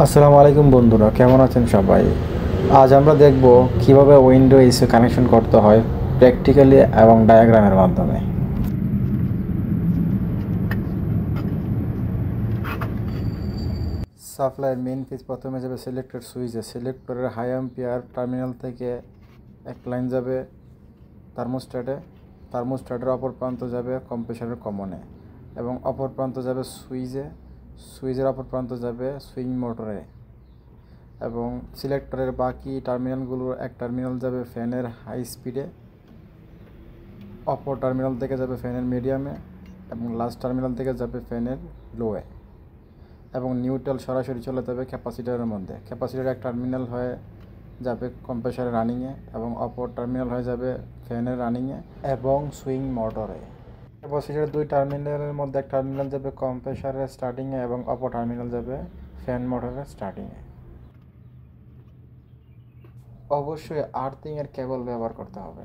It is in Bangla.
আসসালামু আলাইকুম বন্ধুরা, কেমন আছেন সবাই? আজ আমরা দেখব কিভাবে উইন্ডো এসি কানেকশন করতে হয় প্র্যাকটিক্যালি এবং ডায়াগ্রামের মাধ্যমে। সাপ্লাইয়ের মেইন পেজ প্রথমে যাবে সিলেক্টর সুইচে। সিলেক্টরের হাই অ্যাম্পিয়ার টার্মিনাল থেকে এক লাইন যাবে থার্মোস্ট্যাটে। থার্মোস্ট্যাটের অপর প্রান্ত যাবে কম্প্রেসরের কমনে এবং অপর প্রান্ত যাবে সুইচে। সুইচের অপর প্রান্ত যাবে সুইং মোটরে এবং সিলেক্টরের বাকি টার্মিনালগুলোর এক টার্মিনাল যাবে ফ্যানের হাই স্পিডে, অপর টার্মিনাল থেকে যাবে ফ্যানের মিডিয়ামে এবং লাস্ট টার্মিনাল থেকে যাবে ফ্যানের লোয়ে এবং নিউট্রাল সরাসরি চলে যাবে ক্যাপাসিটরের মধ্যে। ক্যাপাসিটরের এক টার্মিনাল হয়ে যাবে কম্প্রেসরের রানিংয়ে এবং অপর টার্মিনাল হয়ে যাবে ফ্যানের রানিংয়ে এবং সুইং মোটরে। ক্যাপাসিটরের দুই টার্মিনালের মধ্যে এক টার্মিনাল যাবে কম্প্রেসরের স্টার্টিংয়ে এবং অপর টার্মিনাল যাবে ফ্যান মোটরের স্টার্টিংয়ে। অবশ্যই আর্থিংয়ের কেবল ব্যবহার করতে হবে।